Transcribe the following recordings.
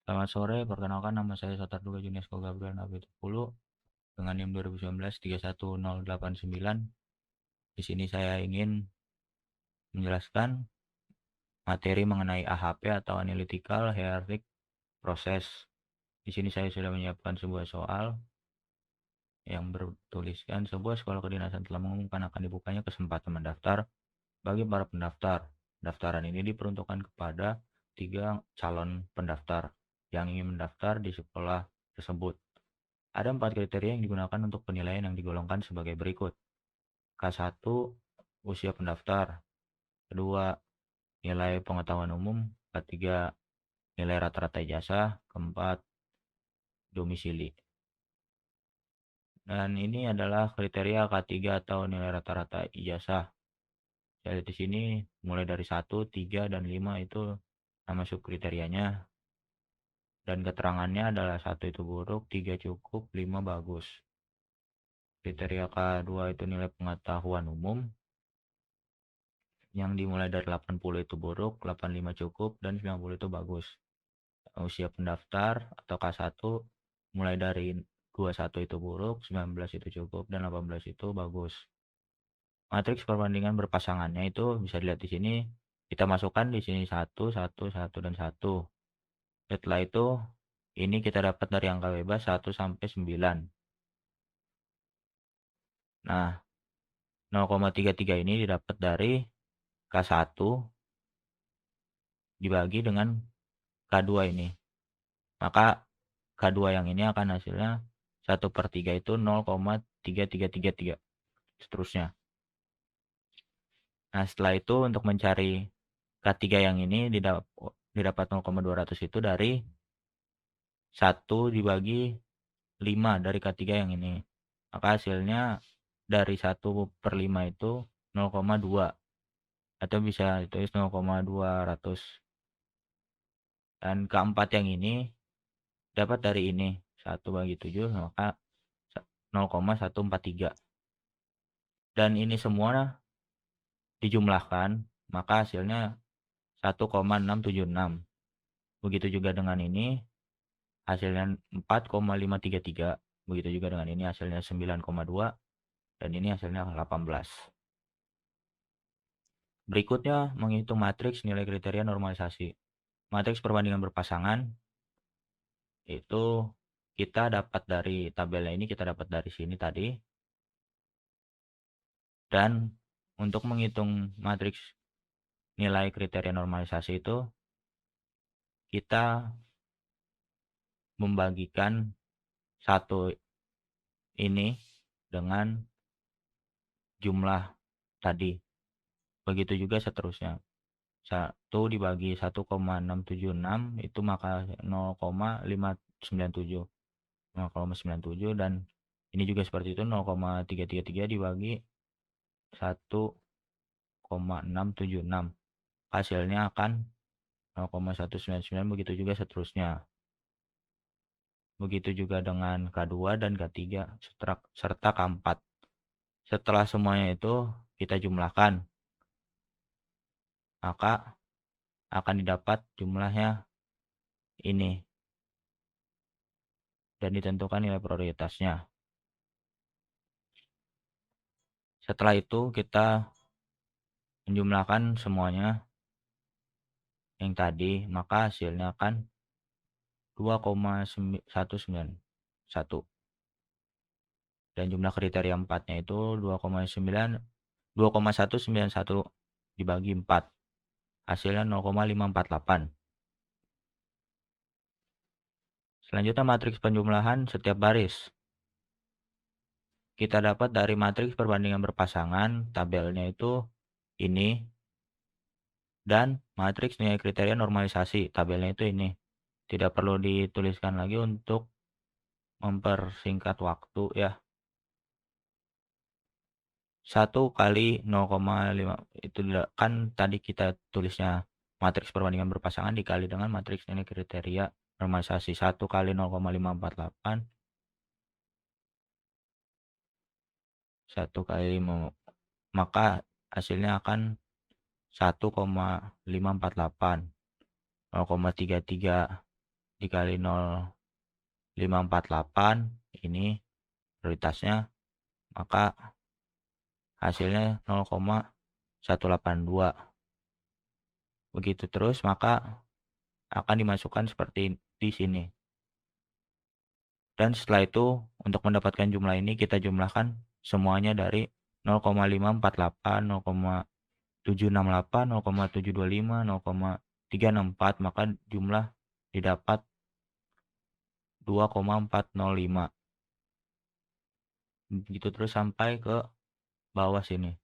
Selamat sore, perkenalkan nama saya Satarduga Junesko Gabriel Nabitupulu dengan NIM 2019-31089. Di sini saya ingin menjelaskan materi mengenai AHP atau Analytical Hierarchic Process. Di sini saya sudah menyiapkan sebuah soal yang bertuliskan sebuah sekolah kedinasan telah mengumumkan akan dibukanya kesempatan mendaftar bagi para pendaftar. Pendaftaran ini diperuntukkan kepada 3 calon pendaftar yang ingin mendaftar di sekolah tersebut. Ada 4 kriteria yang digunakan untuk penilaian yang digolongkan sebagai berikut. K1, usia pendaftar. Kedua, nilai pengetahuan umum. Ketiga, nilai rata-rata ijazah. Keempat, domisili. Dan ini adalah kriteria K3 atau nilai rata-rata ijazah. Saya lihat di sini mulai dari 1, 3, dan 5 itu nama subkriterianya. Dan keterangannya adalah 1 itu buruk, 3 cukup, 5 bagus. Kriteria K2 itu nilai pengetahuan umum yang dimulai dari 80 itu buruk, 85 cukup, dan 90 itu bagus. Usia pendaftar atau K1 mulai dari 21 itu buruk, 19 itu cukup, dan 18 itu bagus. Matriks perbandingan berpasangannya itu bisa dilihat di sini. Kita masukkan di sini 1, 1, 1, dan 1. Setelah itu, ini kita dapat dari angka bebas 1 sampai 9. Nah, 0,33 ini didapat dari K1 dibagi dengan K2 ini. Maka K2 yang ini akan hasilnya 1/3 itu 0,3333 seterusnya. Nah, setelah itu untuk mencari K3 yang ini didapat 0,200 itu dari 1 dibagi 5 dari K3 yang ini. Maka hasilnya dari 1/5 itu 0,2 atau bisa ditulis 0,200. Dan keempat yang ini dapat dari ini 1 bagi 7 maka 0,143. Dan ini semua dijumlahkan maka hasilnya 1,676. Begitu juga dengan ini hasilnya 4,533. Begitu juga dengan ini hasilnya 9,2 dan ini hasilnya 18. Berikutnya menghitung matriks nilai kriteria normalisasi. Matriks perbandingan berpasangan itu kita dapat dari tabelnya ini, kita dapat dari sini tadi. Dan untuk menghitung matriks nilai kriteria normalisasi itu kita membagikan satu ini dengan jumlah tadi. Begitu juga seterusnya. 1 dibagi 1,676 itu maka 0,597. 0,97 dan ini juga seperti itu 0,333 dibagi 1,676. Hasilnya akan 0,199 begitu juga seterusnya. Begitu juga dengan K2 dan K3 serta K4. Setelah semuanya itu kita jumlahkan, maka akan didapat jumlahnya ini dan ditentukan nilai prioritasnya. Setelah itu kita menjumlahkan semuanya yang tadi, maka hasilnya akan 2,191 dan jumlah kriteria 4-nya itu 2,191 dibagi 4 hasilnya 0,548. Selanjutnya matriks penjumlahan setiap baris. Kita dapat dari matriks perbandingan berpasangan, tabelnya itu ini, dan matriks nilai kriteria normalisasi, tabelnya itu ini. Tidak perlu dituliskan lagi untuk mempersingkat waktu ya. 1 kali 0,5 itu kan tadi kita tulisnya matriks perbandingan berpasangan dikali dengan matriks nilai kriteria normalisasi 1 kali 0,548 1 kali 5 maka hasilnya akan 1,548 0,33 dikali 0,548 ini prioritasnya, maka hasilnya 0,182. Begitu terus, maka akan dimasukkan seperti di sini. Dan setelah itu, untuk mendapatkan jumlah ini kita jumlahkan semuanya dari 0,548, 0,768, 0,725, 0,364, maka jumlah didapat 2,405. Begitu terus sampai ke bawah sini.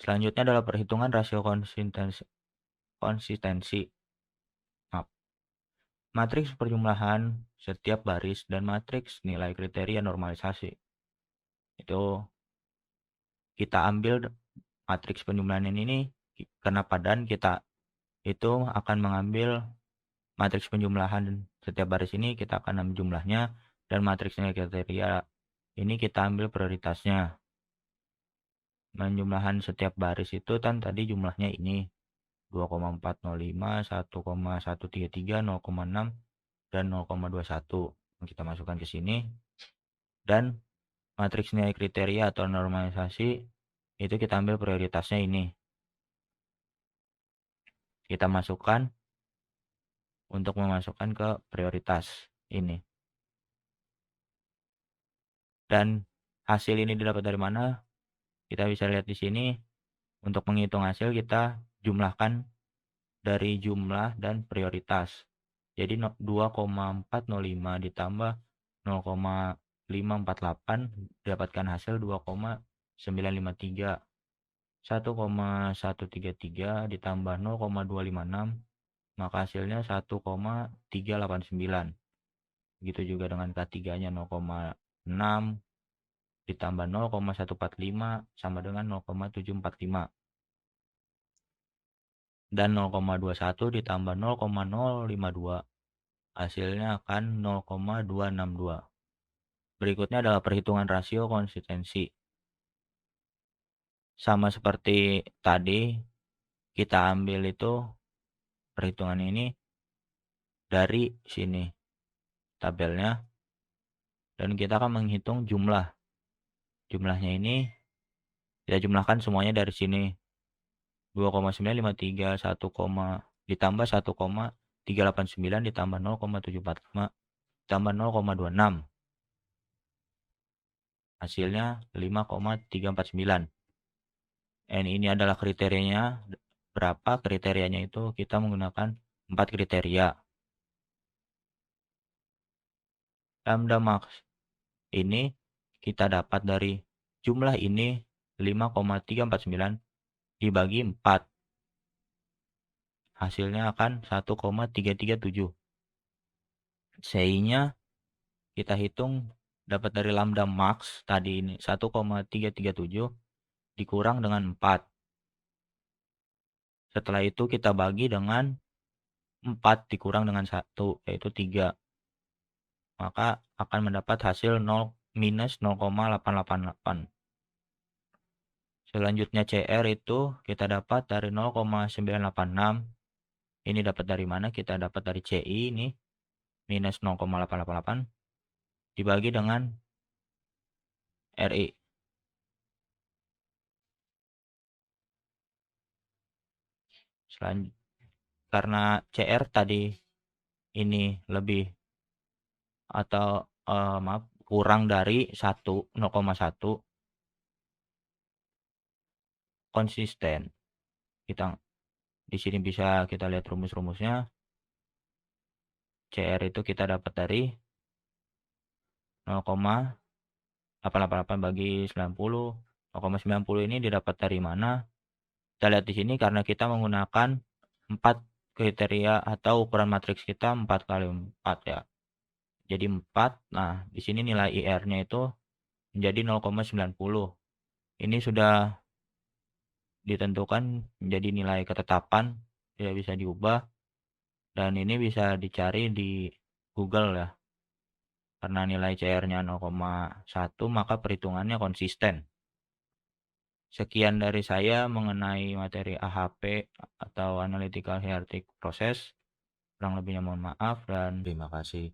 Selanjutnya adalah perhitungan rasio konsistensi. Matriks perjumlahan setiap baris dan matriks nilai kriteria normalisasi. Itu kita ambil matriks penjumlahan ini, kenapa, dan kita itu akan mengambil matriks penjumlahan setiap baris ini, kita akan ambil jumlahnya, dan matriks nilai kriteria ini kita ambil prioritasnya. Penjumlahan setiap baris itu kan tadi jumlahnya ini 2,405, 1,133, 0,6, dan 0,21. Kita masukkan ke sini. Dan matriks nilai kriteria atau normalisasi itu kita ambil prioritasnya ini. Kita masukkan untuk memasukkan ke prioritas ini. Dan hasil ini didapat dari mana? Kita bisa lihat di sini. Untuk menghitung hasil kita jumlahkan dari jumlah dan prioritas. Jadi 2,405 ditambah 0,548 dapatkan hasil 2,953. 1,133 ditambah 0,256 maka hasilnya 1,389. Begitu juga dengan K3-nya 0,6 ditambah 0,145 sama dengan 0,745. Dan 0,21 ditambah 0,052 hasilnya akan 0,262. Berikutnya adalah perhitungan rasio konsistensi. Sama seperti tadi, kita ambil itu perhitungan ini dari sini tabelnya, dan kita akan menghitung jumlahnya ini kita jumlahkan semuanya dari sini. 2,953 ditambah 1,389 ditambah 0,745 ditambah 0,26 hasilnya 5,349. Ini adalah kriterianya. Berapa kriterianya itu? Kita menggunakan 4 kriteria. Lambda max ini kita dapat dari jumlah ini 5,349 dibagi 4. Hasilnya akan 1,337. CI-nya kita hitung dapat dari lambda max tadi ini 1,337 dikurang dengan 4. Setelah itu kita bagi dengan 4 dikurang dengan 1 yaitu 3. Maka akan mendapat hasil 0 minus 0,888. Selanjutnya CR itu kita dapat dari 0,986. Ini dapat dari mana? Kita dapat dari CI ini minus 0,888 dibagi dengan RI. Karena CR tadi ini lebih atau kurang dari 0,1 konsisten. Kita di sini bisa kita lihat rumus-rumusnya. CR itu kita dapat dari 0,888 bagi 90. 0,90 ini didapat dari mana? Kita lihat di sini karena kita menggunakan 4 kriteria atau ukuran matriks kita 4 kali 4 ya. Jadi 4. Nah, di sini nilai IR-nya itu menjadi 0,90. Ini sudah ditentukan menjadi nilai ketetapan, tidak bisa diubah, dan ini bisa dicari di Google ya. Karena nilai CR-nya 0,1 maka perhitungannya konsisten. Sekian dari saya mengenai materi AHP atau Analytical Hierarchic Process. Kurang lebihnya mohon maaf dan terima kasih.